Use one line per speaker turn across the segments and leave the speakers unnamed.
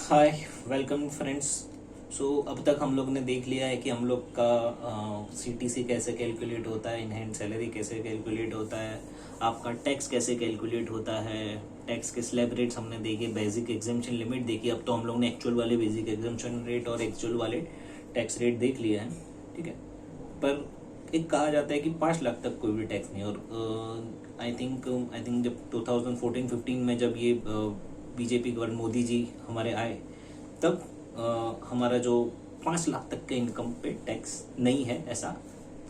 हाय, welcome friends. अब तक हम लोग ने देख लिया है कि हम लोग का सीटीसी कैसे कैलकुलेट होता है, इनहैंड सैलरी कैसे कैलकुलेट होता है, आपका टैक्स कैसे कैलकुलेट होता है, टैक्स के स्लैब रेट्स हमने देखे, बेसिक एग्जेम्पशन लिमिट देखी। अब तो हम लोग ने एक्चुअल वाले बेसिक एग्जेम्पशन रेट और एक्चुअल वाले टैक्स रेट देख लिया है, ठीक है। पर एक कहा जाता है कि 5 लाख तक कोई भी टैक्स नहीं। और आई थिंक जब 2014-15 में जब ये बीजेपी गवर्नमेंट मोदी जी हमारे आए, तब हमारा जो 5 लाख तक के इनकम पे टैक्स नहीं है ऐसा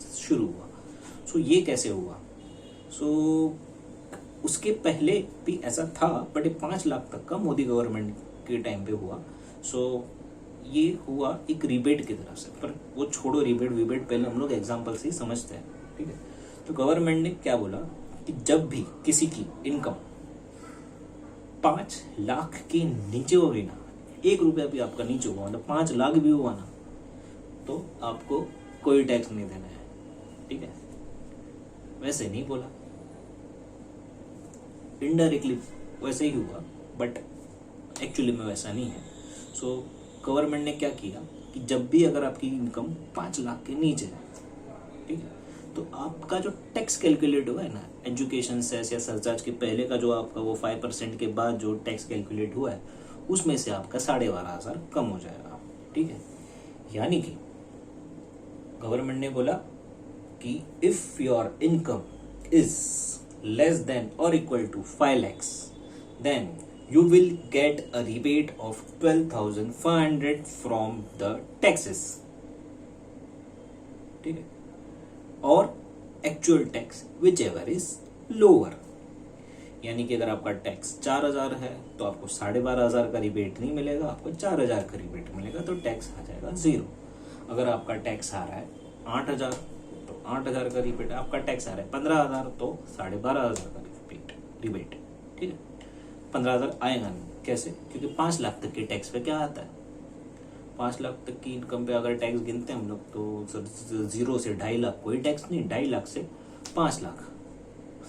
शुरू हुआ। ये कैसे हुआ? उसके पहले भी ऐसा था, बट ये 5 लाख तक का मोदी गवर्नमेंट के टाइम पे हुआ। ये हुआ एक रिबेट की तरफ से, पर वो छोड़ो, रिबेट पहले हम लोग एग्जाम्पल से ही समझते हैं, ठीक है। तो गवर्नमेंट ने क्या बोला कि जब भी किसी की इनकम 5 लाख के नीचे होगी ना, 1 रुपया भी आपका नीचे हुआ, मतलब 5 लाख भी हुआ ना, तो आपको कोई टैक्स नहीं देना है, ठीक है। वैसे नहीं बोला, इनडायरेक्टली वैसे ही हुआ, बट एक्चुअली में वैसा नहीं है। गवर्नमेंट ने क्या किया कि जब भी अगर आपकी इनकम 5 लाख के नीचे है, ठीक है, तो आपका जो टैक्स कैलकुलेट हुआ है ना, एजुकेशन सेस या सरचार्ज के पहले का जो आपका वो 5% के बाद जो टैक्स कैलकुलेट हुआ है, उसमें से आपका 12,500 कम हो जाएगा, ठीक है। यानी कि गवर्नमेंट ने बोला कि if your income is less then और equal to 5 lakhs, then you will get a rebate of 12,500 from the taxes, ठीक है, और actual tax which ever is lower. यानी कि अगर आपका टैक्स 4,000 है तो आपको 12,500 का रिबेट नहीं मिलेगा, आपको 4,000 का रिबेट मिलेगा, तो टैक्स आ जाएगा 0। अगर आपका टैक्स आ रहा है 8,000 तो 8,000 का रिबेट, आपका टैक्स आ रहा है 15,000 तो 12,500 का रिबेट, ठीक है। 15,000 आएगा नहीं, कैसे? क्योंकि 5 लाख तक के टैक्स पे क्या आता है, 5 लाख तक की इनकम पे अगर टैक्स गिनते हैं हम लोग तो 0 से 2.5 लाख कोई टैक्स नहीं, 2.5 लाख से 5 लाख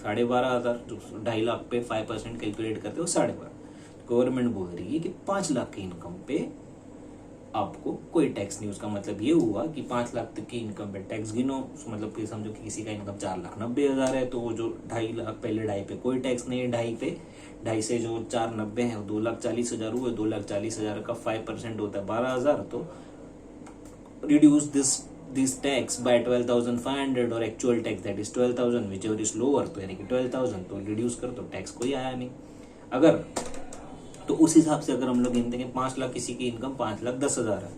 12,500, जो 2.5 लाख पे 5% कैलकुलेट करते हो 12,500। गवर्नमेंट बोल रही है कि 5 लाख की इनकम पे आपको कोई टैक्स नहीं। उसका मतलब ये हुआ कि 5 लाख तक की इनकम पे टैक्स गिनो, मतलब कि समझो कि किसी का इनकम 4,90,000 है, तो वो जो 2.5 लाख पहले 2.5 पे कोई टैक्स नहीं है, 2.5 पे 2.5 से जो 4,90 है 2,40,000 हुए, 2,40,000 का 5% होता है 12,000, तो रिड्यूस दिस टैक्स बाय 12,500 और actual tax that is 12,000 which ever is lower, तो यानी कि 12,000 तो रिड्यूस कर, तो टैक्स कोई आया नहीं। अगर तो उस हिसाब से अगर हम लोग गिनते हैं 5 लाख किसी की इनकम 5,10,000 है,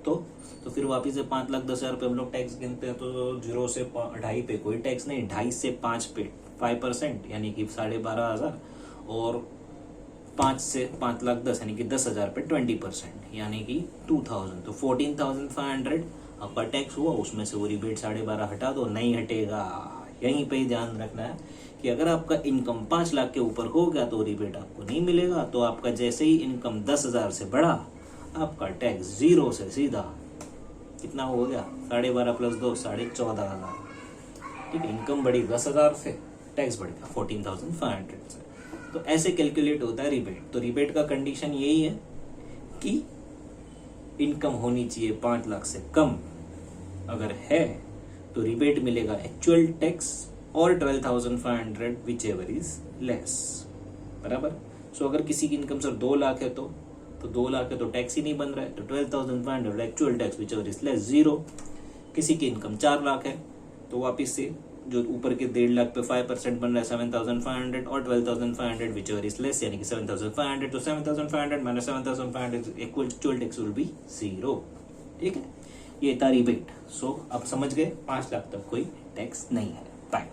तो फिर वापिस से 5,10,000 पे हम लोग टैक्स गिनते हैं, तो 0 से 2.5 पे कोई टैक्स नहीं, 2.5 से 5 पे 5% यानी कि 12,500, और 5 से 5,10,000 यानी कि 10,000 पे 20% यानी कि 2,000, तो 14,500 आपका टैक्स हुआ। उसमें से वो रिबेट 12,500 हटा दो, नहीं हटेगा। यहीं पे ही ध्यान रखना है कि अगर आपका इनकम 5 लाख के ऊपर हो गया तो रिबेट आपको नहीं मिलेगा। तो आपका जैसे ही इनकम 10,000 से बढ़ा, आपका टैक्स 0 से सीधा कितना हो गया, 12,500 प्लस 2 14,500, ठीक है। इनकम बढ़ी 10,000 से, टैक्स बढ़ गया 14,500 से। तो ऐसे कैलकुलेट होता है रिबेट। तो रिबेट का कंडीशन यही है कि इनकम होनी चाहिए 5 लाख से कम, अगर है तो रिबेट मिलेगा एक्चुअल टैक्स और 12,500 विच एवर इज लेस, बराबर। अगर किसी की इनकम सर 2 लाख है तो 2 लाख है तो टैक्स ही नहीं बन रहा है, तो 12,500 actual tax which ever is less 0। किसी की इनकम 4 लाख है तो वापिस से जो ऊपर के 1.5 लाख पे 5% बन रहा है 7,500 और 12,500 विच एवर इज लेस यानी कि 7,500, तो 7,500 minus 7,500 actual tax will be 0, ठीक है। ये था रिबेट। अब समझ गए 5 लाख तक कोई टैक्स नहीं है। बाय।